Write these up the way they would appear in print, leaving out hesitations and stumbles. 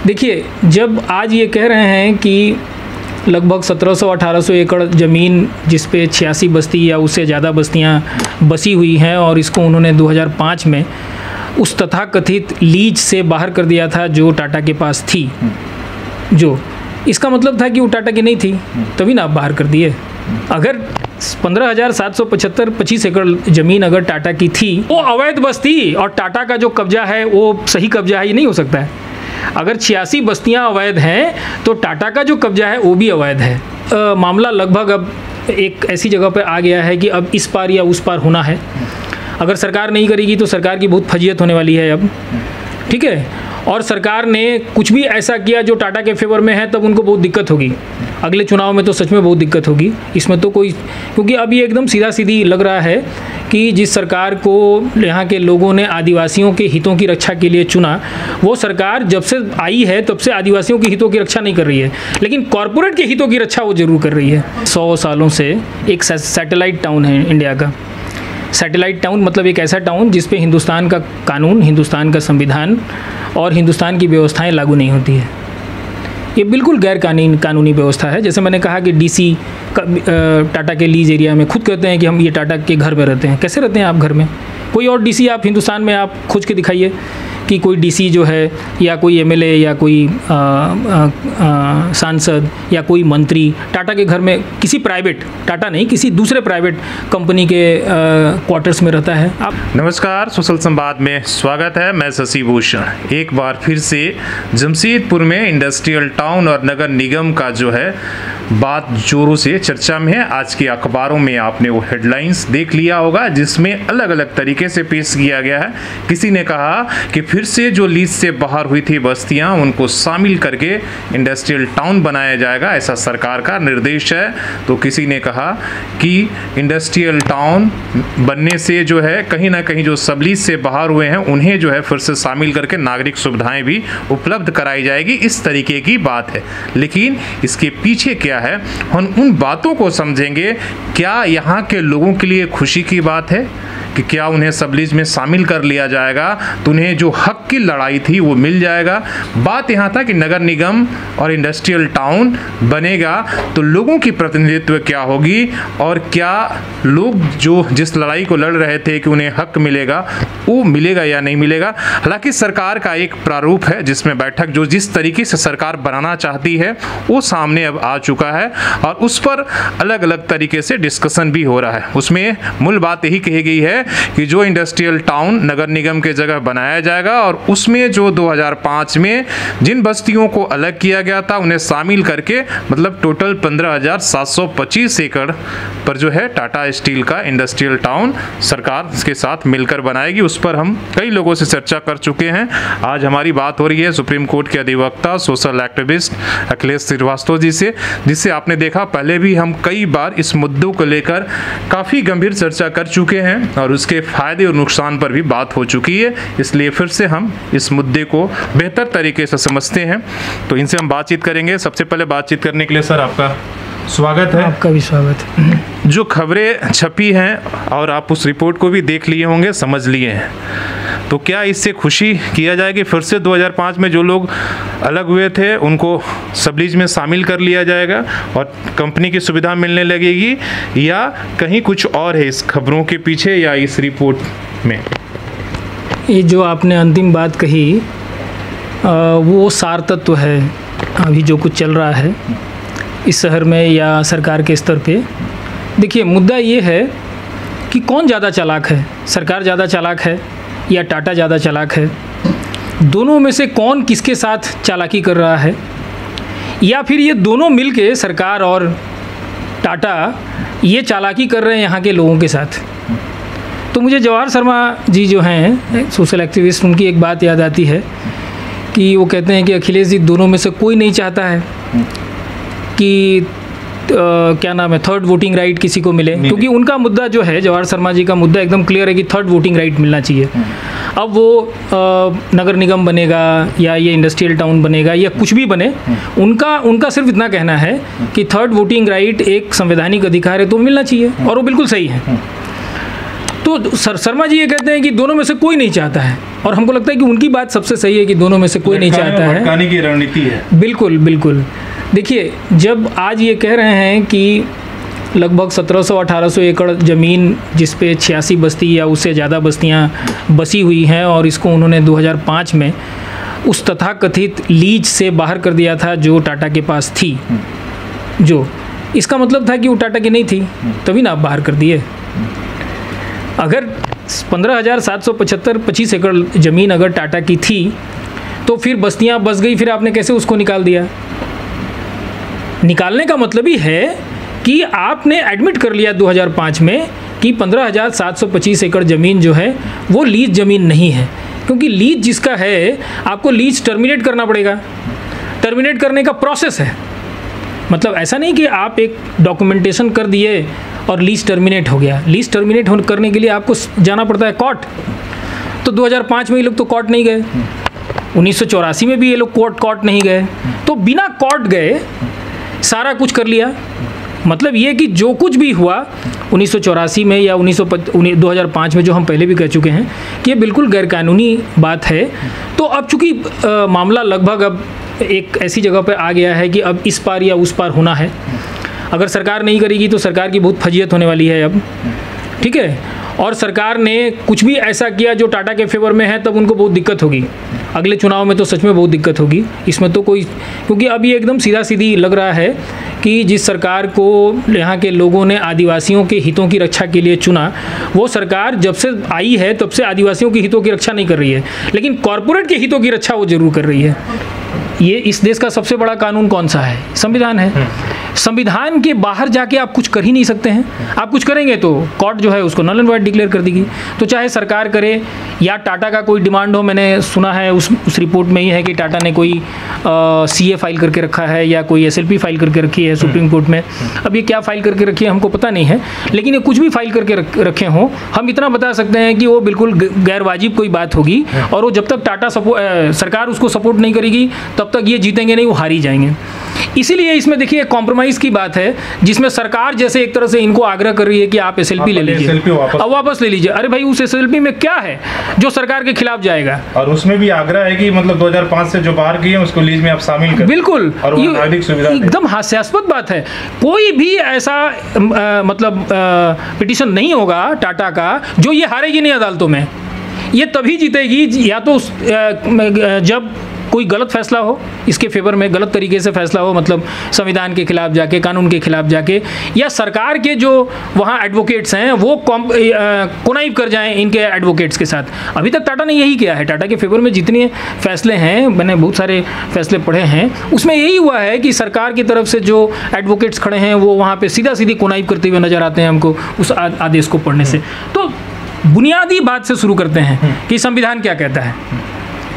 देखिए, जब आज ये कह रहे हैं कि लगभग 1700-1800 एकड़ ज़मीन जिस पे 86 बस्ती या उससे ज़्यादा बस्तियां बसी हुई हैं और इसको उन्होंने 2005 में उस तथाकथित लीज से बाहर कर दिया था जो टाटा के पास थी, जो इसका मतलब था कि वो टाटा की नहीं थी, तभी ना आप बाहर कर दिए। अगर 15,775 25 एकड़ ज़मीन अगर टाटा की थी, वो अवैध बस्ती और टाटा का जो कब्जा है वो सही कब्जा है, ये नहीं हो सकता है। अगर 86 बस्तियां अवैध हैं तो टाटा का जो कब्जा है वो भी अवैध है। मामला लगभग अब एक ऐसी जगह पर आ गया है कि अब इस पार या उस पार होना है। अगर सरकार नहीं करेगी तो सरकार की बहुत फजीयत होने वाली है अब, ठीक है। और सरकार ने कुछ भी ऐसा किया जो टाटा के फेवर में है तब उनको बहुत दिक्कत होगी। अगले चुनाव में तो सच में बहुत दिक्कत होगी इसमें तो कोई, क्योंकि अब ये एकदम सीधा सीधी लग रहा है कि जिस सरकार को यहाँ के लोगों ने आदिवासियों के हितों की रक्षा के लिए चुना, वो सरकार जब से आई है तब से आदिवासियों के हितों की रक्षा नहीं कर रही है, लेकिन कॉरपोरेट के हितों की रक्षा वो जरूर कर रही है। 100 सालों से एक सैटेलाइट टाउन है इंडिया का। सैटेलाइट टाउन मतलब एक ऐसा टाउन जिस पे हिंदुस्तान का कानून, हिंदुस्तान का संविधान और हिंदुस्तान की व्यवस्थाएं लागू नहीं होती है। ये बिल्कुल गैर कानूनी व्यवस्था है। जैसे मैंने कहा कि डीसी टाटा के लीज एरिया में खुद कहते हैं कि हम ये टाटा के घर में रहते हैं। कैसे रहते हैं आप घर में? कोई और डीसी आप हिंदुस्तान में आप खोज के दिखाइए कि कोई डीसी जो है या कोई एमएलए या कोई सांसद या कोई मंत्री टाटा के घर में, किसी प्राइवेट, टाटा नहीं किसी दूसरे प्राइवेट कंपनी के क्वार्टर्स में रहता है। आप नमस्कार, सोशल संवाद में स्वागत है। मैं शशि भूषण एक बार फिर से जमशेदपुर में इंडस्ट्रियल टाउन और नगर निगम का जो है बात जोरों से चर्चा में है। आज के अखबारों में आपने वो हेडलाइंस देख लिया होगा जिसमें अलग अलग तरीके से पेश किया गया है। किसी ने कहा कि फिर से जो लीज से बाहर हुई थी बस्तियां उनको शामिल करके इंडस्ट्रियल टाउन बनाया जाएगा, ऐसा सरकार का निर्देश है। तो किसी ने कहा कि इंडस्ट्रियल टाउन बनने से जो है कहीं ना कहीं जो सब लीज से बाहर हुए हैं उन्हें जो है फिर से शामिल करके नागरिक सुविधाएं भी उपलब्ध कराई जाएगी, इस तरीके की बात है। लेकिन इसके पीछे क्या है, हम उन बातों को समझेंगे। क्या यहाँ के लोगों के लिए खुशी की बात है कि क्या उन्हें सबलीज में शामिल कर लिया जाएगा तो उन्हें जो हक की लड़ाई थी वो मिल जाएगा? बात यहाँ था कि नगर निगम और इंडस्ट्रियल टाउन बनेगा तो लोगों की प्रतिनिधित्व क्या होगी और क्या लोग जो जिस लड़ाई को लड़ रहे थे कि उन्हें हक मिलेगा वो मिलेगा या नहीं मिलेगा। हालांकि सरकार का एक प्रारूप है जिसमें बैठक जो जिस तरीके से सरकार बनाना चाहती है वो सामने अब आ चुका है और उस पर अलग अलग तरीके से डिस्कशन भी हो रहा है। उसमें मूल बात यही कही गई है कि जो इंडस्ट्रियल टाउन नगर निगम के जगह बनाया जाएगा और उसमें जो 2005 में जिन बस्तियों को अलग किया गया था उन्हें शामिल करके मतलब टोटल 15,725 एकड़ पर जो है टाटा स्टील का इंडस्ट्रियल टाउन सरकार के साथ मिलकर बनाएगी। उस पर हम कई लोगों से चर्चा कर चुके हैं। आज हमारी बात हो रही है सुप्रीम कोर्ट के अधिवक्ता सोशल एक्टिविस्ट अखिलेश श्रीवास्तव जी से, जिससे आपने देखा पहले भी हम कई बार इस मुद्दों को लेकर काफ़ी गंभीर चर्चा कर चुके हैं और उसके फायदे और नुकसान पर भी बात हो चुकी है। इसलिए फिर से हम इस मुद्दे को बेहतर तरीके से समझते हैं तो इनसे हम बातचीत करेंगे। सबसे पहले बातचीत करने के लिए सर आपका स्वागत है। आपका भी स्वागत है। जो खबरें छपी हैं और आप उस रिपोर्ट को भी देख लिए होंगे, समझ लिए हैं, तो क्या इससे खुशी किया जाएगी फिर से 2005 में जो लोग अलग हुए थे उनको सबलीज में शामिल कर लिया जाएगा और कंपनी की सुविधा मिलने लगेगी, या कहीं कुछ और है इस खबरों के पीछे या इस रिपोर्ट में? ये जो आपने अंतिम बात कही वो सार तत्व है अभी जो कुछ चल रहा है इस शहर में या सरकार के स्तर पे। देखिए, मुद्दा ये है कि कौन ज़्यादा चालाक है, सरकार ज़्यादा चालाक है या टाटा ज़्यादा चालाक है? दोनों में से कौन किसके साथ चालाकी कर रहा है, या फिर ये दोनों मिलके सरकार और टाटा ये चालाकी कर रहे हैं यहाँ के लोगों के साथ? तो मुझे जवाहर शर्मा जी जो हैं सोशल एक्टिविस्ट, उनकी एक बात याद आती है कि वो कहते हैं कि अखिलेश जी, दोनों में से कोई नहीं चाहता है कि क्या नाम है, थर्ड वोटिंग राइट किसी को मिले, क्योंकि उनका मुद्दा जो है, जवाहर शर्मा जी का मुद्दा एकदम क्लियर है कि थर्ड वोटिंग राइट मिलना चाहिए। अब वो नगर निगम बनेगा या ये इंडस्ट्रियल टाउन बनेगा या कुछ भी बने, उनका सिर्फ इतना कहना है कि थर्ड वोटिंग राइट एक संवैधानिक अधिकार है तो मिलना चाहिए, और वो बिल्कुल सही है। तो शर्मा जी ये कहते हैं कि दोनों में से कोई नहीं चाहता है, और हमको लगता है कि उनकी बात सबसे सही है कि दोनों में से कोई नहीं चाहता है। भटकाने की रणनीति है। बिल्कुल बिल्कुल। देखिए, जब आज ये कह रहे हैं कि लगभग 1700-1800 एकड़ ज़मीन जिस पे 86 बस्ती या उससे ज़्यादा बस्तियां बसी हुई हैं, और इसको उन्होंने 2005 में उस तथाकथित लीज से बाहर कर दिया था जो टाटा के पास थी, जो इसका मतलब था कि वो टाटा की नहीं थी, तभी ना आप बाहर कर दिए। अगर 15,775 25 एकड़ ज़मीन अगर टाटा की थी तो फिर बस्तियां बस गई, फिर आपने कैसे उसको निकाल दिया? निकालने का मतलब ही है कि आपने एडमिट कर लिया 2005 में कि 15,725 एकड़ ज़मीन जो है वो लीज ज़मीन नहीं है, क्योंकि लीज जिसका है आपको लीज टर्मिनेट करना पड़ेगा। टर्मिनेट करने का प्रोसेस है, मतलब ऐसा नहीं कि आप एक डॉक्यूमेंटेशन कर दिए और लीज टर्मिनेट हो गया। लीज टर्मिनेट करने के लिए आपको जाना पड़ता है कोर्ट। तो 2005 में ये लोग तो कोर्ट नहीं गए, 1984 में भी ये लोग कोर्ट नहीं गए, तो बिना कोर्ट गए सारा कुछ कर लिया। मतलब ये कि जो कुछ भी हुआ 1984 में या 2005 में, जो हम पहले भी कह चुके हैं कि ये बिल्कुल गैरकानूनी बात है। तो अब चूँकि मामला लगभग अब एक ऐसी जगह पर आ गया है कि अब इस पार या उस पार होना है। अगर सरकार नहीं करेगी तो सरकार की बहुत फजीयत होने वाली है अब, ठीक है। और सरकार ने कुछ भी ऐसा किया जो टाटा के फेवर में है, तब उनको बहुत दिक्कत होगी। अगले चुनाव में तो सच में बहुत दिक्कत होगी इसमें तो कोई, क्योंकि अब ये एकदम सीधा सीधी लग रहा है कि जिस सरकार को यहाँ के लोगों ने आदिवासियों के हितों की रक्षा के लिए चुना, वो सरकार जब से आई है तब से आदिवासियों के हितों की रक्षा नहीं कर रही है, लेकिन कॉरपोरेट के हितों की रक्षा वो जरूर कर रही है। ये इस देश का सबसे बड़ा कानून कौन सा है? संविधान है। संविधान के बाहर जाके आप कुछ कर ही नहीं सकते हैं। आप कुछ करेंगे तो कोर्ट जो है उसको नल एंड वाइड डिक्लेयर कर देगी। तो चाहे सरकार करे या टाटा का कोई डिमांड हो, मैंने सुना है उस रिपोर्ट में ही है कि टाटा ने कोई CA फाइल करके रखा है या कोई SLP फाइल करके रखी है सुप्रीम कोर्ट में। अब ये क्या फाइल करके रखी है हमको पता नहीं है, लेकिन ये कुछ भी फाइल करके रखे हों, हम इतना बता सकते हैं कि वो बिल्कुल गैर वाजिब कोई बात होगी, और वो जब तक टाटा सरकार उसको सपोर्ट नहीं करेगी तब तक ये जीतेंगे नहीं, वो हार ही जाएंगे। इसीलिए इसमें देखिए कॉम्प्रोमाइज़ की बात है, जिसमें सरकार जैसे एक तरह से इनको आग्रह कर रही है कि आप SLP ले लीजिए, अब वापस ले लीजिए। अरे भाई, उस SLP में क्या है जो सरकार के खिलाफ जाएगा? और उसमें भी आग्रह है कि मतलब 2005 से जो बाहर किए उसको लीज में आप शामिल करें। बिल्कुल, और नागरिक सुविधा एकदम हास्यास्पद बात है। कोई भी ऐसा मतलब पिटीशन नहीं होगा टाटा का जो ये हारेगी नहीं अदालतों में। ये तभी जीतेगी या तो जब कोई गलत फैसला हो इसके फेवर में, गलत तरीके से फैसला हो, मतलब संविधान के खिलाफ जाके, कानून के खिलाफ जाके, या सरकार के जो वहाँ एडवोकेट्स हैं वो कोनाइव कर जाएं इनके एडवोकेट्स के साथ। अभी तक टाटा ने यही किया है। टाटा के फेवर में जितने फैसले हैं, मैंने बहुत सारे फैसले पढ़े हैं, उसमें यही हुआ है कि सरकार की तरफ से जो एडवोकेट्स खड़े हैं वो वहाँ पर सीधा सीधी कोनाइव करते हुए नजर आते हैं हमको उस आदेश को पढ़ने से। तो बुनियादी बात से शुरू करते हैं कि संविधान क्या कहता है।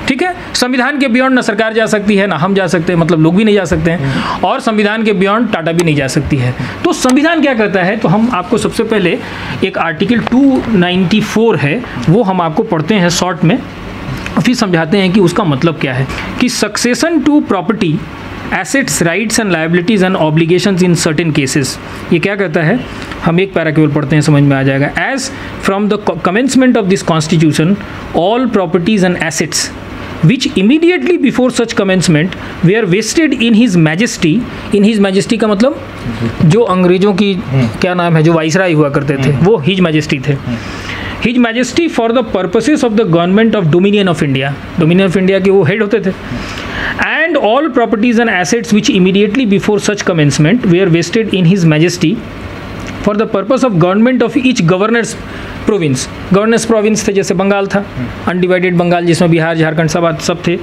ठीक है, संविधान के बियॉन्ड ना सरकार जा सकती है, ना हम जा सकते हैं, मतलब लोग भी नहीं जा सकते हैं, और संविधान के बियॉन्ड टाटा भी नहीं जा सकती है। तो संविधान क्या कहता है, तो हम आपको सबसे पहले एक आर्टिकल 294 है वो हम आपको पढ़ते हैं शॉर्ट में, फिर समझाते हैं कि उसका मतलब क्या है। कि succession to property, assets, rights and liabilities and obligations in certain cases, ये क्या कहता है, हम एक पैरा केवल पढ़ते हैं, समझ में आ जाएगा। As from the commencement of this constitution all properties and assets which immediately before such commencement were vested in his majesty, in his majesty का मतलब जो अंग्रेजों की क्या नाम है, जो वाइसराय हुआ करते थे वो his majesty थे, his majesty for the purposes of the government of Dominion of India, Dominion of India के वो हेड होते थे, and all properties and assets which immediately before such commencement were vested in his majesty for the purpose of government of each governor's province. Governance province थे, जैसे बंगाल था, undivided Bengal जिसमें बिहार, झारखंड सब थे।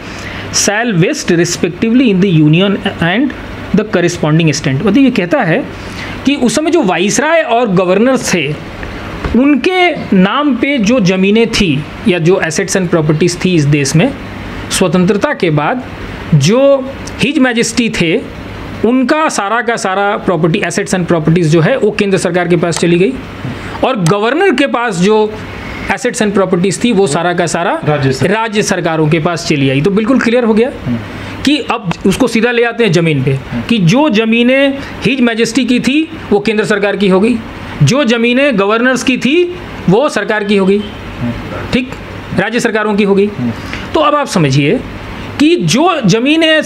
Shall vest respectively in the union and the corresponding stand. मतलब ये कहता है कि उस समय जो वाइसराय और गवर्नर्स थे उनके नाम पे जो ज़मीनें थी या जो एसेट्स एंड प्रॉपर्टीज़ थी इस देश में, स्वतंत्रता के बाद जो हिज मैजेस्टी थे उनका सारा का सारा प्रॉपर्टी, एसेट्स एंड प्रॉपर्टीज़ जो है वो केंद्र सरकार के पास चली गई, और गवर्नर के पास जो एसेट्स एंड प्रॉपर्टीज़ थी वो सारा का सारा राज्य सरकारों के पास चली आई। तो बिल्कुल क्लियर हो गया कि अब उसको सीधा ले आते हैं ज़मीन पे, कि जो ज़मीनें हिज मैजेस्टी की थी वो केंद्र सरकार की हो गई, जो ज़मीनें गवर्नर्स की थी वो सरकार की होगी, ठीक, राज्य सरकारों की होगी। तो अब आप समझिए कि जो ज़मीनें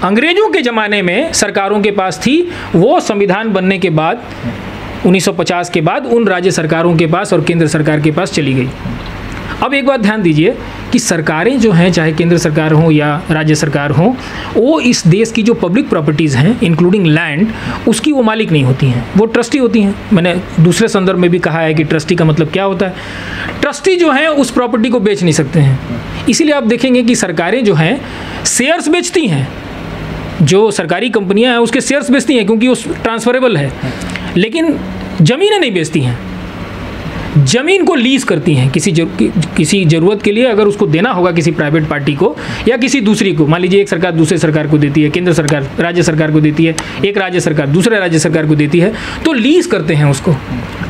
अंग्रेज़ों के ज़माने में सरकारों के पास थी, वो संविधान बनने के बाद 1950 के बाद उन राज्य सरकारों के पास और केंद्र सरकार के पास चली गई। अब एक बात ध्यान दीजिए कि सरकारें जो हैं, चाहे केंद्र सरकार हो या राज्य सरकार हो, वो इस देश की जो पब्लिक प्रॉपर्टीज़ हैं इंक्लूडिंग लैंड, उसकी वो मालिक नहीं होती हैं, वो ट्रस्टी होती हैं। मैंने दूसरे संदर्भ में भी कहा है कि ट्रस्टी का मतलब क्या होता है। ट्रस्टी जो हैं उस प्रॉपर्टी को बेच नहीं सकते हैं। इसीलिए आप देखेंगे कि सरकारें जो हैं शेयर्स बेचती हैं, जो सरकारी कंपनियां हैं उसके शेयर्स बेचती हैं क्योंकि उस ट्रांसफरेबल है, लेकिन ज़मीनें नहीं बेचती हैं। ज़मीन को लीज करती हैं किसी ज़रूरत के लिए, अगर उसको देना होगा किसी प्राइवेट पार्टी को या किसी दूसरी को। मान लीजिए एक सरकार दूसरे सरकार को देती है, केंद्र सरकार राज्य सरकार को देती है, एक राज्य सरकार दूसरे राज्य सरकार को देती है, तो लीज करते हैं उसको।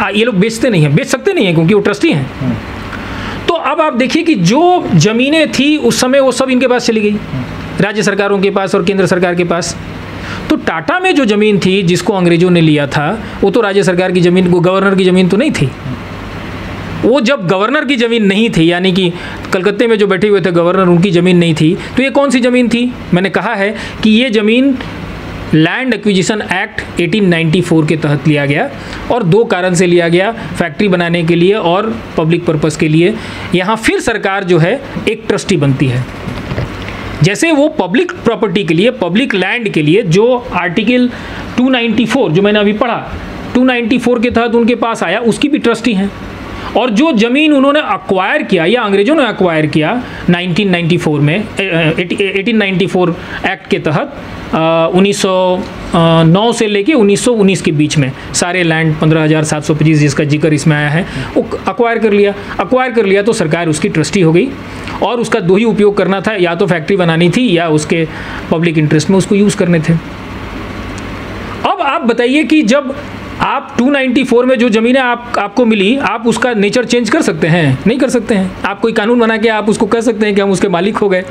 ये लोग बेचते नहीं हैं, बेच सकते नहीं हैं क्योंकि वो ट्रस्टी हैं। तो अब आप देखिए कि जो ज़मीनें थी उस समय वो सब इनके पास चली गई, राज्य सरकारों के पास और केंद्र सरकार के पास। तो टाटा में जो ज़मीन थी जिसको अंग्रेज़ों ने लिया था, वो तो राज्य सरकार की ज़मीन, गवर्नर की ज़मीन तो नहीं थी। वो जब गवर्नर की ज़मीन नहीं थी, यानी कि कलकत्ते में जो बैठे हुए थे गवर्नर, उनकी ज़मीन नहीं थी, तो ये कौन सी ज़मीन थी? मैंने कहा है कि ये ज़मीन लैंड एक्विजिशन एक्ट 1894 के तहत लिया गया, और दो कारण से लिया गया, फैक्ट्री बनाने के लिए और पब्लिक पर्पस के लिए। यहाँ फिर सरकार जो है एक ट्रस्टी बनती है। जैसे वो पब्लिक प्रॉपर्टी के लिए, पब्लिक लैंड के लिए जो आर्टिकल 294 जो मैंने अभी पढ़ा, 294 के तहत उनके पास आया, उसकी भी ट्रस्टी हैं। और जो ज़मीन उन्होंने अक्वायर किया या अंग्रेज़ों ने अक्वायर किया 1994 में 1894 एक्ट के तहत 1909 से लेके 1919 के बीच में सारे लैंड 15,725 जिसका जिक्र इसमें आया है, वो अक्वायर कर लिया तो सरकार उसकी ट्रस्टी हो गई, और उसका दो ही उपयोग करना था, या तो फैक्ट्री बनानी थी या उसके पब्लिक इंटरेस्ट में उसको यूज़ करने थे। अब आप बताइए कि जब आप 294 में जो ज़मीनें आपको मिली, आप उसका नेचर चेंज कर सकते हैं? नहीं कर सकते हैं। आप कोई कानून बना के आप उसको कह सकते हैं कि हम उसके मालिक हो गए,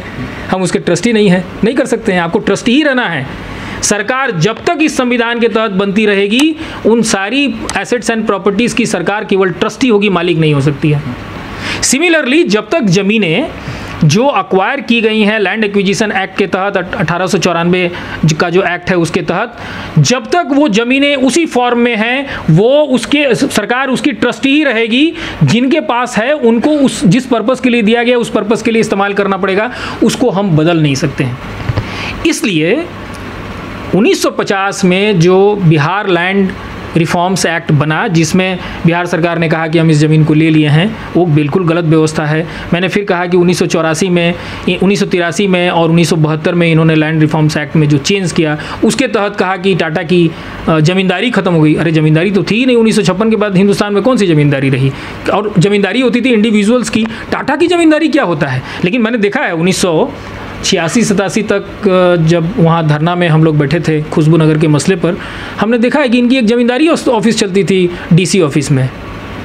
हम उसके ट्रस्टी नहीं हैं? नहीं कर सकते हैं। आपको ट्रस्टी ही रहना है। सरकार जब तक इस संविधान के तहत बनती रहेगी, उन सारी एसेट्स एंड प्रॉपर्टीज़ की सरकार केवल ट्रस्टी होगी, मालिक नहीं हो सकती है। सिमिलरली जब तक ज़मीनें जो अक्वायर की गई हैं लैंड एक्विजिशन एक्ट के तहत, 1894 का जो एक्ट है उसके तहत, जब तक वो ज़मीनें उसी फॉर्म में हैं, वो उसके सरकार उसकी ट्रस्टी ही रहेगी। जिनके पास है उनको उस जिस पर्पज़ के लिए दिया गया उस पर्पज़ के लिए इस्तेमाल करना पड़ेगा, उसको हम बदल नहीं सकते हैं। इसलिए 1950 में जो बिहार लैंड रिफॉर्म्स एक्ट बना, जिसमें बिहार सरकार ने कहा कि हम इस ज़मीन को ले लिए हैं, वो बिल्कुल गलत व्यवस्था है। मैंने फिर कहा कि 1984 में, 1983 में और 1972 में इन्होंने लैंड रिफॉर्म्स एक्ट में जो चेंज किया, उसके तहत कहा कि टाटा की ज़मींदारी ख़त्म हो गई। अरे ज़मींदारी तो थी ही नहीं। 1956 के बाद हिंदुस्तान में कौन सी ज़मींदारी रही? और ज़मींदारी होती थी इंडिविजुअल्स की। टाटा की ज़मींदारी क्या होता है? लेकिन मैंने देखा है 1986-87 तक जब वहाँ धरना में हम लोग बैठे थे खुशबू नगर के मसले पर, हमने देखा है कि इनकी एक ज़मींदारी ऑफिस चलती थी डीसी ऑफिस में,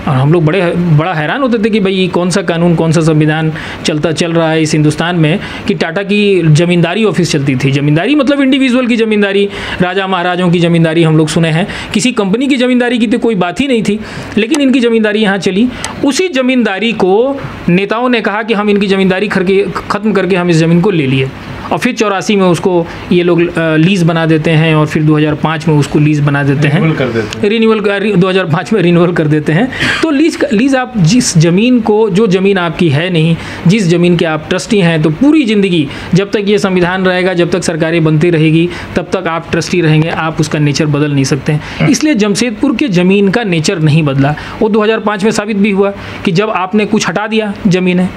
और हम लोग बड़ा हैरान होते थे कि भाई कौन सा कानून, कौन सा संविधान चल रहा है इस हिंदुस्तान में कि टाटा की ज़मींदारी ऑफिस चलती थी। ज़मींदारी मतलब इंडिविजुअल की ज़मींदारी, राजा महाराजों की ज़मींदारी हम लोग सुने हैं, किसी कंपनी की ज़मींदारी की तो कोई बात ही नहीं थी, लेकिन इनकी ज़मींदारी यहाँ चली। उसी ज़मींदारी को नेताओं ने कहा कि हम इनकी ज़मींदारी ख़त्म करके हम इस ज़मीन को ले लिए, और फिर 84 में उसको ये लोग लीज़ बना देते हैं, और फिर 2005 में उसको लीज़ बना देते हैं, रिन्यूअल 2005 में रिन्यूअल कर देते हैं। तो लीज़ आप जिस ज़मीन को, जो ज़मीन आपकी है नहीं, जिस ज़मीन के आप ट्रस्टी हैं, तो पूरी ज़िंदगी जब तक ये संविधान रहेगा, जब तक सरकारें बनती रहेगी, तब तक आप ट्रस्टी रहेंगे, आप उसका नेचर बदल नहीं सकते हैं। इसलिए जमशेदपुर के ज़मीन का नेचर नहीं बदला। वो 2005 में साबित भी हुआ कि जब आपने कुछ हटा दिया, ज़मीनें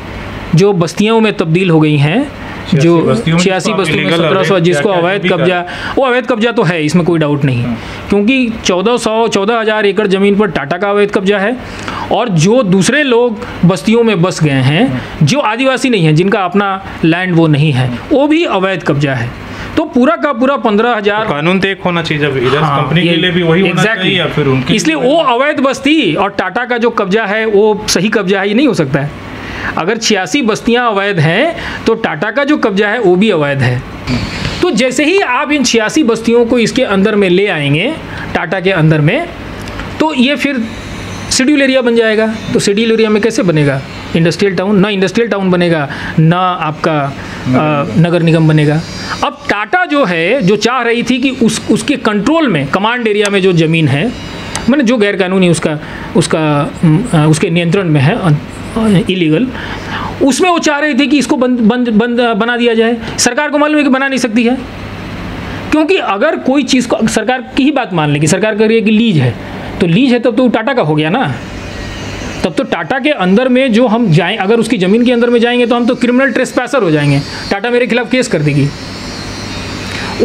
जो बस्तियों में तब्दील हो गई हैं, जो 86 बस्तियों में 1700 जिसको अवैध कब्जा, वो अवैध कब्जा तो है, इसमें कोई डाउट नहीं, क्योंकि 14,000 एकड़ ज़मीन पर टाटा का अवैध कब्जा है, और जो दूसरे लोग बस्तियों में बस गए हैं, जो आदिवासी नहीं हैं, जिनका अपना लैंड वो नहीं है, वो भी अवैध कब्जा है। तो पूरा का पूरा 15,000 कानून तो एक होना चाहिए, जब इधर कंपनी के लिए भी वही होना चाहिए या फिर उनकी, इसलिए वो अवैध बस्ती और टाटा का जो कब्जा है वो सही कब्जा है, ये नहीं हो सकता है। अगर 86 बस्तियां अवैध हैं तो टाटा का जो कब्जा है वो भी अवैध है। तो जैसे ही आप इन 86 बस्तियों को इसके अंदर में ले आएंगे, टाटा के अंदर में, तो ये फिर शेड्यूल एरिया बन जाएगा। तो शेड्यूल एरिया में कैसे बनेगा इंडस्ट्रियल टाउन? ना इंडस्ट्रियल टाउन बनेगा, ना आपका नगर निगम बनेगा। अब टाटा जो है, जो चाह रही थी कि उसके कंट्रोल में, कमांड एरिया में जो ज़मीन है, मैंने जो गैर कानूनी उसके नियंत्रण में है, इलीगल, उसमें वो चाह रही थी कि इसको बंद बना दिया जाए। सरकार को मालूम है कि बना नहीं सकती है, क्योंकि अगर कोई चीज़ को सरकार की ही बात मान लेगी, सरकार कह रही है कि लीज है, तो लीज है तब तो टाटा का हो गया ना। तब तो टाटा के अंदर में जो हम जाएं, अगर उसकी ज़मीन के अंदर में जाएंगे तो हम तो क्रिमिनल ट्रेसपैसर हो जाएंगे, टाटा मेरे खिलाफ केस कर देगी।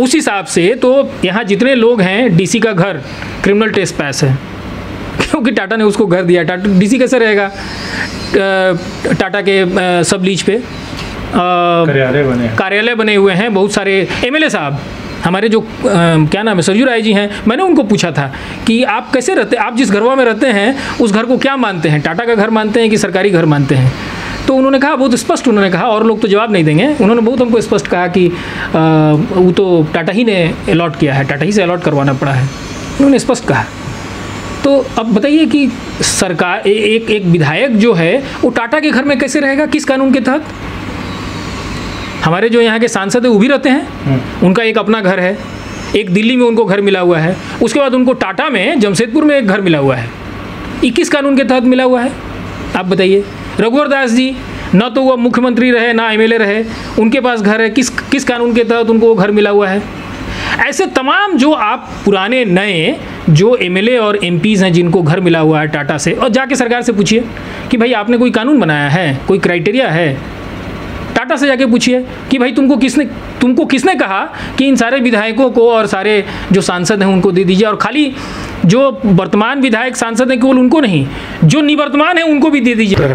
उस हिसाब से तो यहाँ जितने लोग हैं, डीसी का घर क्रिमिनल ट्रेसपैस है, क्योंकि टाटा ने उसको घर दिया। टाटा डीसी कैसे रहेगा? टाटा के सब लीज पे कार्यालय बने हुए हैं। बहुत सारे एमएलए साहब हमारे जो क्या नाम है, सरजू राय जी हैं, मैंने उनको पूछा था कि आप कैसे रहते, आप जिस घरवा में रहते हैं उस घर को क्या मानते हैं, टाटा का घर मानते हैं कि सरकारी घर मानते हैं? तो उन्होंने कहा, बहुत स्पष्ट उन्होंने कहा, और लोग तो जवाब नहीं देंगे, उन्होंने बहुत हमको स्पष्ट कहा कि वो तो टाटा ही ने अलॉट किया है, टाटा ही से अलॉट करवाना पड़ा है, उन्होंने स्पष्ट कहा। तो अब बताइए कि सरकार एक विधायक जो है वो टाटा के घर में कैसे रहेगा, किस कानून के तहत? हमारे जो यहाँ के सांसद है वो भी रहते हैं, उनका एक अपना घर है, एक दिल्ली में उनको घर मिला हुआ है, उसके बाद उनको टाटा में जमशेदपुर में एक घर मिला हुआ है। 21 कानून के तहत मिला हुआ है, आप बताइए। रघुवर दास जी, न तो वो मुख्यमंत्री रहे ना एमएलए रहे, उनके पास घर है, किस कानून के तहत उनको वो घर मिला हुआ है? ऐसे तमाम जो आप पुराने नए जो एमएलए और एमपीज हैं जिनको घर मिला हुआ है टाटा से, और जाके सरकार से पूछिए कि भाई आपने कोई कानून बनाया है, कोई क्राइटेरिया है? टाटा से जाके पूछिए कि भाई तुमको किसने कहा कि इन सारे विधायकों को और सारे जो सांसद हैं उनको दे दीजिए, और खाली जो वर्तमान विधायक सांसद हैं केवल उनको नहीं, जो निवर्तमान है उनको भी दे दीजिए।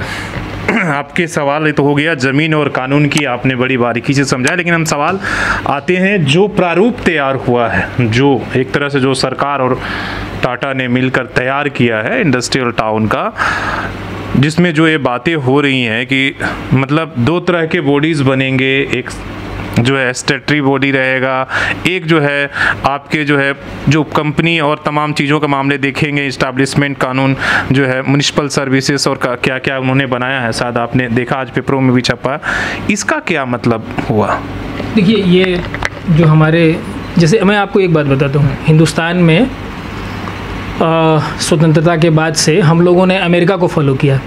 आपके सवाल तो हो गया ज़मीन और कानून की, आपने बड़ी बारीकी से समझाया, लेकिन हम सवाल आते हैं जो प्रारूप तैयार हुआ है, जो एक तरह से जो सरकार और टाटा ने मिलकर तैयार किया है इंडस्ट्रियल टाउन का, जिसमें जो ये बातें हो रही हैं कि मतलब 2 तरह के बॉडीज़ बनेंगे, एक जो है स्टैट्यूटरी बॉडी रहेगा, एक जो है आपके जो कंपनी और तमाम चीज़ों का मामले देखेंगे, इस्टेब्लिशमेंट कानून जो है, म्युनिसिपल सर्विसेज और क्या क्या उन्होंने बनाया है, शायद आपने देखा आज पेपरों में भी छपा। इसका क्या मतलब हुआ? देखिए, ये जो हमारे, जैसे मैं आपको एक बात बताता हूँ, हिंदुस्तान में स्वतंत्रता के बाद से हम लोगों ने अमेरिका को फॉलो किया।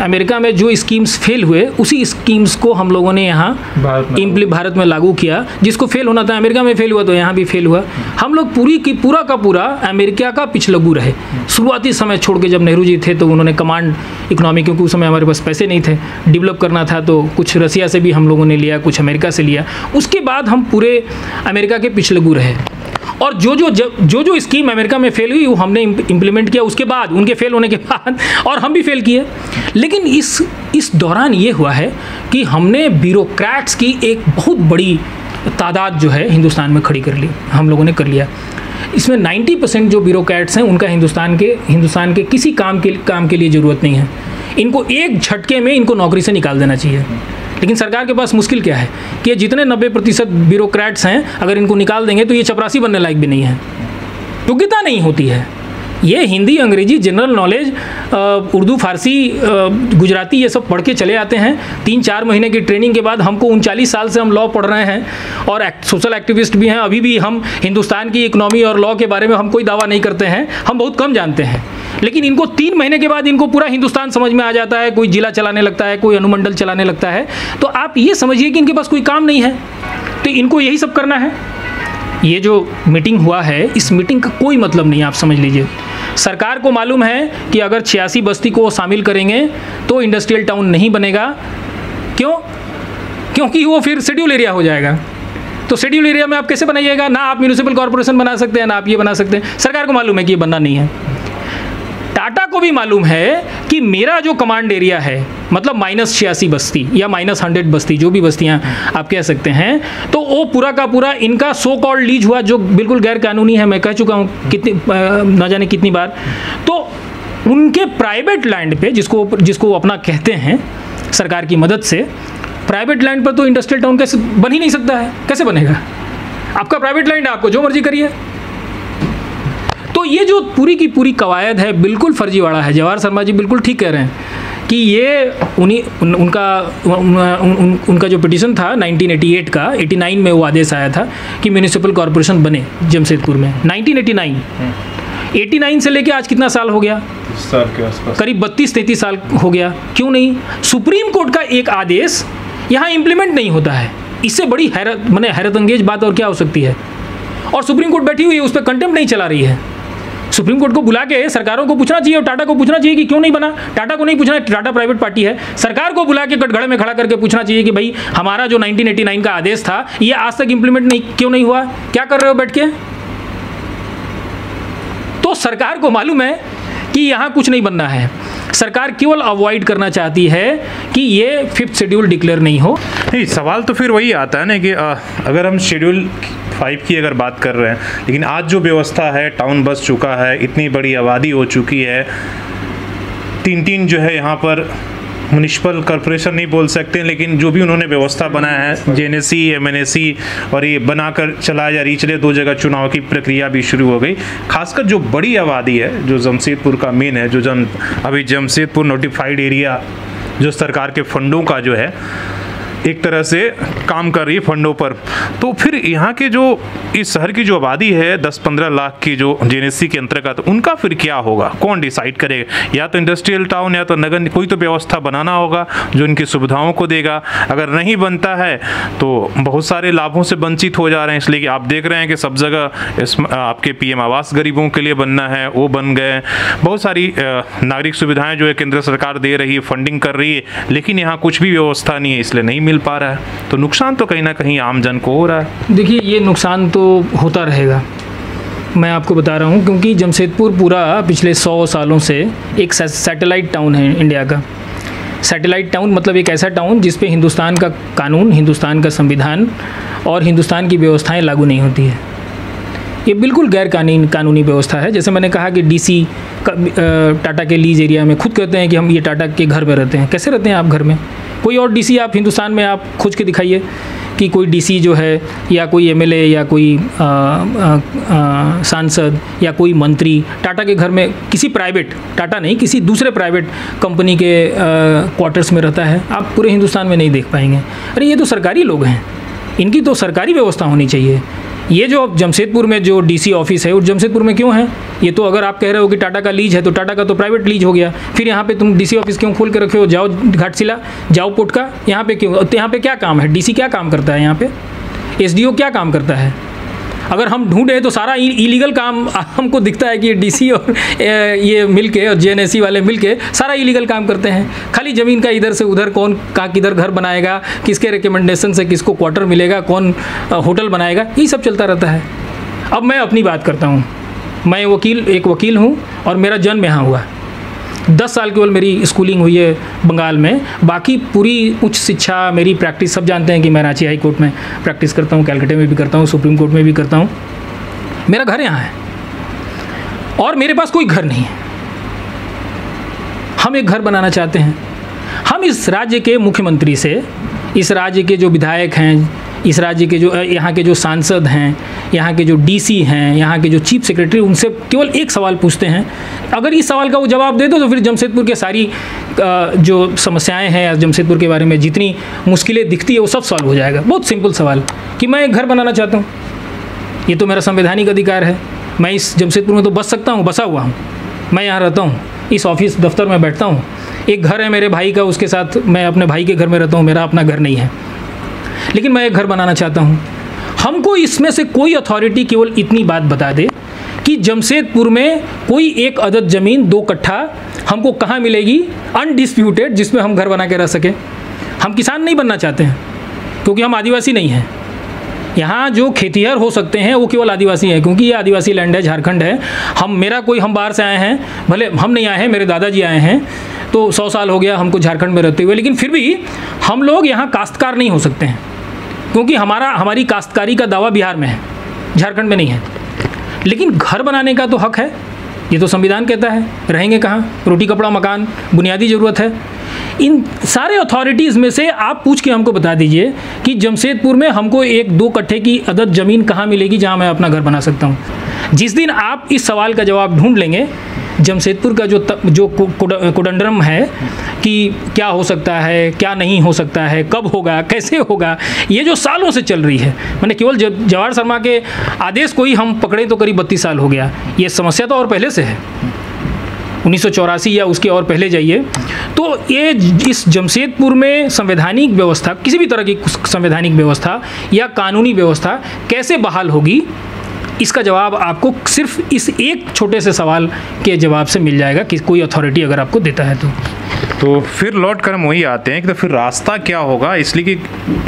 अमेरिका में जो स्कीम्स फेल हुए उसी स्कीम्स को हम लोगों ने यहाँ भारत में लागू किया। जिसको फेल होना था अमेरिका में फेल हुआ तो यहाँ भी फेल हुआ। हम लोग पूरा का पूरा अमेरिका का पिछलग्गू रहे। शुरुआती समय छोड़ के, जब नेहरू जी थे तो उन्होंने कमांड इकोनॉमी, क्योंकि उस समय हमारे पास पैसे नहीं थे, डेवलप करना था, तो कुछ रसिया से भी हम लोगों ने लिया, कुछ अमेरिका से लिया। उसके बाद हम पूरे अमेरिका के पिछलग्गू रहे, और जो स्कीम अमेरिका में फेल हुई वो हमने इम्प्लीमेंट किया उसके बाद, उनके फेल होने के बाद, और हम भी फेल किए। लेकिन इस दौरान ये हुआ है कि हमने ब्यूरोक्रेट्स की एक बहुत बड़ी तादाद जो है हिंदुस्तान में खड़ी कर ली, हम लोगों ने कर लिया। इसमें 90% जो ब्यूरोक्रेट्स हैं उनका हिंदुस्तान के किसी काम के लिए ज़रूरत नहीं है। इनको एक झटके में इनको नौकरी से निकाल देना चाहिए। लेकिन सरकार के पास मुश्किल क्या है कि ये जितने 90% ब्यूरोक्रेट्स हैं, अगर इनको निकाल देंगे तो ये चपरासी बनने लायक भी नहीं है, योग्यता नहीं होती है। ये हिंदी, अंग्रेजी, जनरल नॉलेज, उर्दू, फारसी, गुजराती ये सब पढ़ के चले आते हैं। 3-4 महीने की ट्रेनिंग के बाद हमको 39 साल से हम लॉ पढ़ रहे हैं और सोशल एक्टिविस्ट भी हैं। अभी भी हम हिंदुस्तान की इकोनॉमी और लॉ के बारे में हम कोई दावा नहीं करते हैं, हम बहुत कम जानते हैं। लेकिन इनको 3 महीने के बाद इनको पूरा हिंदुस्तान समझ में आ जाता है, कोई जिला चलाने लगता है, कोई अनुमंडल चलाने लगता है। तो आप ये समझिए कि इनके पास कोई काम नहीं है, तो इनको यही सब करना है। ये जो मीटिंग हुआ है, इस मीटिंग का कोई मतलब नहीं, आप समझ लीजिए। सरकार को मालूम है कि अगर 86 बस्ती को शामिल करेंगे तो इंडस्ट्रियल टाउन नहीं बनेगा। क्यों? क्योंकि वो फिर शेड्यूल एरिया हो जाएगा। तो शेड्यूल एरिया में आप कैसे बनाइएगा? ना आप म्यूनिसिपल कॉर्पोरेशन बना सकते हैं, ना आप ये बना सकते हैं। सरकार को मालूम है कि ये बनना नहीं है। टाटा को भी मालूम है कि मेरा जो कमांड एरिया है, मतलब -86 बस्ती या -100 बस्ती, जो भी बस्तियां आप कह सकते हैं, तो वो पूरा का पूरा इनका सो कॉल्ड लीज हुआ, जो बिल्कुल गैर कानूनी है। मैं कह चुका हूँ न जाने कितनी बार। तो उनके प्राइवेट लैंड पे, जिसको वो अपना कहते हैं सरकार की मदद से, प्राइवेट लैंड पर तो इंडस्ट्रियल टाउन कैसे बन ही नहीं सकता है। कैसे बनेगा? आपका प्राइवेट लैंड है, आपको जो मर्जी करिए। तो तो ये जो पूरी की पूरी कवायद है बिल्कुल फर्जीवाड़ा है। जवाहर शर्मा जी बिल्कुल ठीक कह रहे हैं कि ये उनका जो पिटीशन था 1988 का, 89 में वो आदेश आया था कि म्यूनिसिपल कॉरपोरेशन बने जमशेदपुर में। 1989 से लेके आज कितना साल हो गया? साल के आसपास, करीब 32-33 साल हो गया। क्यों नहीं? सुप्रीम कोर्ट का एक आदेश यहाँ इम्प्लीमेंट नहीं होता है। इससे बड़ी हैरत अंगेज बात और क्या हो सकती है? और सुप्रीम कोर्ट बैठी हुई है, उस पर कंटेम्प्ट नहीं चला रही है। सुप्रीम कोर्ट को बुला के सरकारों को पूछना चाहिए और टाटा को पूछना चाहिए कि क्यों नहीं बना। टाटा को नहीं पूछना, टाटा प्राइवेट पार्टी है। सरकार को बुला के कटघरे में खड़ा करके पूछना चाहिए कि भाई हमारा जो 1989 का आदेश था ये आज तक इम्प्लीमेंट क्यों नहीं हुआ? क्या कर रहे हो बैठ के? तो सरकार को मालूम है कि यहाँ कुछ नहीं बनना है। सरकार केवल अवॉइड करना चाहती है कि ये 5th शेड्यूल डिक्लेयर नहीं हो। नहीं, सवाल तो फिर वही आता है ना कि अगर हम शेड्यूल 5 की अगर बात कर रहे हैं, लेकिन आज जो व्यवस्था है, टाउन बस चुका है, इतनी बड़ी आबादी हो चुकी है, 3 जो है यहाँ पर म्युनिसिपल कॉरपोरेशन नहीं बोल सकते, लेकिन जो भी उन्होंने व्यवस्था बनाया है, जेएनएसी, एमएनएसी और ये बनाकर चलाया जा रही, चले 2 जगह चुनाव की प्रक्रिया भी शुरू हो गई। खासकर जो बड़ी आबादी है, जो जमशेदपुर का मेन है, जो अभी जमशेदपुर नोटिफाइड एरिया जो सरकार के फंडों का जो है एक तरह से काम कर रही है फंडों पर, तो फिर यहाँ के जो इस शहर की जो आबादी है 10-15 लाख की जो जेएनएससी के अंतर्गत, उनका फिर क्या होगा? कौन डिसाइड करेगा? या तो इंडस्ट्रियल टाउन या तो नगर, कोई तो व्यवस्था बनाना होगा जो इनकी सुविधाओं को देगा। अगर नहीं बनता है तो बहुत सारे लाभों से वंचित हो जा रहे हैं। इसलिए कि आप देख रहे हैं कि सब जगह आपके पीएम आवास गरीबों के लिए बनना है, वो बन गए। बहुत सारी नागरिक सुविधाएं जो है केंद्र सरकार दे रही है, फंडिंग कर रही है, लेकिन यहाँ कुछ भी व्यवस्था नहीं है, इसलिए नहीं मिल पा रहा है। तो नुकसान तो कहीं ना कहीं आम जन को हो रहा है। देखिए, ये नुकसान तो होता रहेगा, मैं आपको बता रहा हूँ, क्योंकि जमशेदपुर पूरा पिछले 100 सालों से एक सैटेलाइट टाउन है इंडिया का। सैटेलाइट टाउन मतलब एक ऐसा टाउन जिस पे हिंदुस्तान का कानून, हिंदुस्तान का संविधान और हिंदुस्तान की व्यवस्थाएं लागू नहीं होती है। ये बिल्कुल गैर कानूनी व्यवस्था है। जैसे मैंने कहा कि डीसी टाटा के लीज एरिया में खुद कहते हैं कि हम ये टाटा के घर में रहते हैं। कैसे रहते हैं आप घर में? कोई और डीसी आप हिंदुस्तान में आप खोज के दिखाइए कि कोई डीसी जो है, या कोई एमएलए या कोई सांसद या कोई मंत्री टाटा के घर में, किसी प्राइवेट, टाटा नहीं, किसी दूसरे प्राइवेट कंपनी के क्वार्टर्स में रहता है, आप पूरे हिंदुस्तान में नहीं देख पाएंगे। अरे ये तो सरकारी लोग हैं, इनकी तो सरकारी व्यवस्था होनी चाहिए। ये जो जमशेदपुर में जो डीसी ऑफिस है, वो जमशेदपुर में क्यों है? ये तो अगर आप कह रहे हो कि टाटा का लीज है, तो टाटा का तो प्राइवेट लीज हो गया। फिर यहाँ पे तुम डीसी ऑफिस क्यों खोल के रखे हो? जाओ घाटशिला, जाओ पोटका, यहाँ पे क्यों? तो यहाँ पे क्या काम है? डीसी क्या काम करता है यहाँ पे? एसडीओ क्या काम करता है? अगर हम ढूंढे तो सारा इलीगल काम हमको दिखता है कि डीसी और ये मिलके और जेएनएससी वाले मिलके सारा इलीगल काम करते हैं। खाली ज़मीन का इधर से उधर, कौन कहाँ किधर घर बनाएगा, किसके रिकमेंडेशन से किसको क्वार्टर मिलेगा, कौन होटल बनाएगा, यही सब चलता रहता है। अब मैं अपनी बात करता हूँ। मैं एक वकील हूँ और मेरा जन्म यहाँ हुआ। 10 साल केवल मेरी स्कूलिंग हुई है बंगाल में, बाकी पूरी उच्च शिक्षा, मेरी प्रैक्टिस, सब जानते हैं कि मैं रांची हाई कोर्ट में प्रैक्टिस करता हूँ, कैलकाटा में भी करता हूँ, सुप्रीम कोर्ट में भी करता हूँ। मेरा घर यहाँ है और मेरे पास कोई घर नहीं है। हम एक घर बनाना चाहते हैं। हम इस राज्य के मुख्यमंत्री से, इस राज्य के जो विधायक हैं, इस राज्य के जो यहाँ के जो सांसद हैं, यहाँ के जो डीसी हैं, यहाँ के जो चीफ सेक्रेटरी, उनसे केवल एक सवाल पूछते हैं। अगर इस सवाल का वो जवाब दे दो तो फिर जमशेदपुर के सारी जो समस्याएं हैं, जमशेदपुर के बारे में जितनी मुश्किलें दिखती है वो सब सॉल्व हो जाएगा। बहुत सिंपल सवाल कि मैं एक घर बनाना चाहता हूँ, ये तो मेरा संवैधानिक अधिकार है। मैं इस जमशेदपुर में तो बस सकता हूँ, बसा हुआ हूँ, मैं यहाँ रहता हूँ, इस ऑफिस दफ्तर में बैठता हूँ। एक घर है मेरे भाई का, उसके साथ मैं अपने भाई के घर में रहता हूँ, मेरा अपना घर नहीं है, लेकिन मैं एक घर बनाना चाहता हूँ। हमको इसमें से कोई अथॉरिटी केवल इतनी बात बता दे कि जमशेदपुर में कोई एक अदद ज़मीन 2 कट्ठा हमको कहाँ मिलेगी अनडिस्प्यूटेड, जिसमें हम घर बना के रह सकें। हम किसान नहीं बनना चाहते हैं क्योंकि हम आदिवासी नहीं हैं। यहाँ जो खेतिहर हो सकते हैं वो केवल आदिवासी हैं, क्योंकि ये आदिवासी लैंड है, झारखंड है। हम बाहर से आए हैं, भले हम नहीं आए हैं, मेरे दादाजी आए हैं, तो 100 साल हो गया हमको झारखंड में रहते हुए, लेकिन फिर भी हम लोग यहाँ काश्तकार नहीं हो सकते हैं, क्योंकि हमारी काश्तकारी का दावा बिहार में है, झारखंड में नहीं है। लेकिन घर बनाने का तो हक है, ये तो संविधान कहता है। रहेंगे कहाँ? रोटी कपड़ा मकान बुनियादी ज़रूरत है। इन सारे अथॉरिटीज़ में से आप पूछ के हमको बता दीजिए कि जमशेदपुर में हमको 1-2 कट्ठे की अदद ज़मीन कहाँ मिलेगी जहाँ मैं अपना घर बना सकता हूँ। जिस दिन आप इस सवाल का जवाब ढूंढ लेंगे, जमशेदपुर का जो कोडंडरम है कि क्या हो सकता है, क्या नहीं हो सकता है, कब होगा, कैसे होगा, ये जो सालों से चल रही है, मैंने केवल जवाहर शर्मा के आदेश को ही हम पकड़े तो करीब 32 साल हो गया। ये समस्या तो और पहले से है, 1984 या उसके और पहले जाइए। तो ये इस जमशेदपुर में संवैधानिक व्यवस्था, किसी भी तरह की संवैधानिक व्यवस्था या कानूनी व्यवस्था कैसे बहाल होगी, इसका जवाब आपको सिर्फ इस एक छोटे से सवाल के जवाब से मिल जाएगा कि कोई अथॉरिटी अगर आपको देता है तो फिर लौट कर हम वही आते हैं कि तो फिर रास्ता क्या होगा, इसलिए कि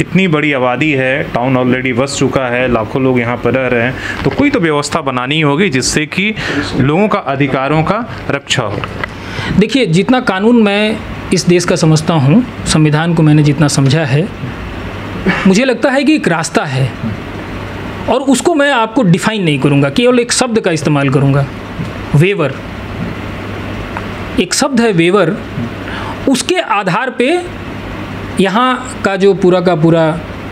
इतनी बड़ी आबादी है, टाउन ऑलरेडी बस चुका है, लाखों लोग यहाँ पर रह रहे हैं, तो कोई तो व्यवस्था बनानी होगी जिससे कि लोगों का अधिकारों का रक्षा हो। देखिए, जितना कानून मैं इस देश का समझता हूँ, संविधान को मैंने जितना समझा है, मुझे लगता है कि एक रास्ता है और उसको मैं आपको डिफाइन नहीं करूँगा, केवल एक शब्द का इस्तेमाल करूँगा, वेवर। एक शब्द है वेवर, उसके आधार पे यहाँ का जो पूरा का पूरा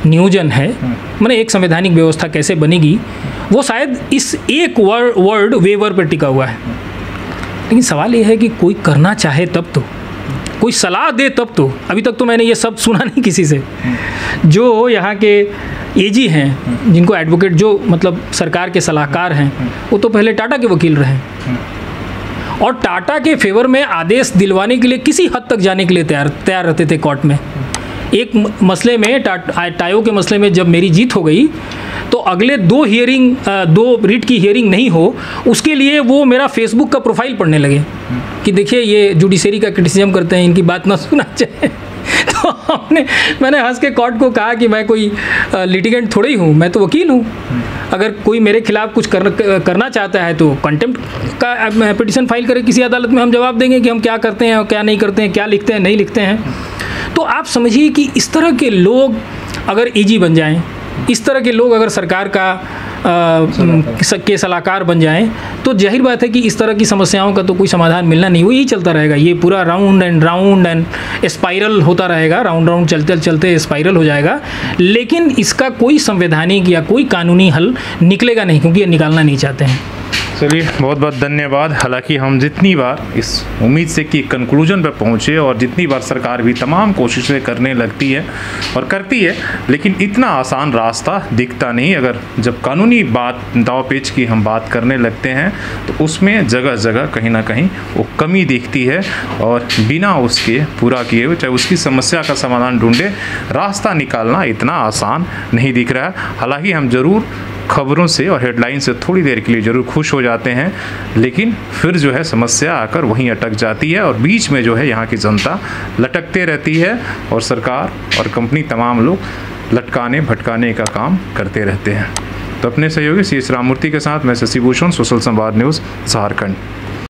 नियोजन है, माने एक संवैधानिक व्यवस्था कैसे बनेगी, वो शायद इस एक वर्ड वेवर पर टिका हुआ है। लेकिन सवाल ये है कि कोई करना चाहे तब तो, कोई सलाह दे तब तो। अभी तक तो मैंने ये सब सुना नहीं किसी से। जो यहाँ के एजी हैं, जिनको एडवोकेट, जो मतलब सरकार के सलाहकार हैं, वो तो पहले टाटा के वकील रहे और टाटा के फेवर में आदेश दिलवाने के लिए किसी हद तक जाने के लिए तैयार रहते थे कोर्ट में। एक मसले में, टायो के मसले में जब मेरी जीत हो गई तो अगले 2 रिट की हियरिंग नहीं हो, उसके लिए वो मेरा फेसबुक का प्रोफाइल पढ़ने लगे कि देखिए ये जुडिशरी का क्रिटिसिज्म करते हैं, इनकी बात ना सुना चाहिए। तो मैंने हंस के कोर्ट को कहा कि मैं कोई लिटिगेंट थोड़ी हूँ, मैं तो वकील हूँ। अगर कोई मेरे खिलाफ कुछ करना चाहता है तो कंटेम्प्ट का पिटीशन फाइल करे किसी अदालत में, हम जवाब देंगे कि हम क्या करते हैं और क्या नहीं करते हैं, क्या लिखते हैं नहीं लिखते हैं। तो आप समझिए कि इस तरह के लोग अगर ईजी बन जाएं, इस तरह के लोग अगर सरकार के सलाहकार बन जाएं, तो जाहिर बात है कि इस तरह की समस्याओं का तो कोई समाधान मिलना नहीं, वो यही चलता रहेगा। ये पूरा राउंड एंड स्पाइरल होता रहेगा, राउंड चलते चलते स्पाइरल हो जाएगा। लेकिन इसका कोई संवैधानिक या कोई कानूनी हल निकलेगा नहीं, क्योंकि ये निकालना नहीं चाहते हैं। चलिए, बहुत बहुत धन्यवाद। हालांकि हम जितनी बार इस उम्मीद से कि कंक्लूजन पर पहुँचे और जितनी बार सरकार भी तमाम कोशिशें करने लगती है और करती है, लेकिन इतना आसान रास्ता दिखता नहीं। अगर जब कानूनी दाव पेच की हम बात करने लगते हैं तो उसमें जगह जगह कहीं ना कहीं वो कमी दिखती है और बिना उसके पूरा किए हुए, चाहे उसकी समस्या का समाधान ढूंढे, रास्ता निकालना इतना आसान नहीं दिख रहा है। हालांकि हम ज़रूर खबरों से और हेडलाइन से थोड़ी देर के लिए ज़रूर खुश हो जाते हैं, लेकिन फिर जो है समस्या आकर वहीं अटक जाती है और बीच में जो है यहाँ की जनता लटकते रहती है और सरकार और कंपनी तमाम लोग लटकाने भटकाने का काम करते रहते हैं। तो अपने सहयोगी सी एस राममूर्ति के साथ मैं शशि भूषण, सोशल संवाद न्यूज़, झारखंड।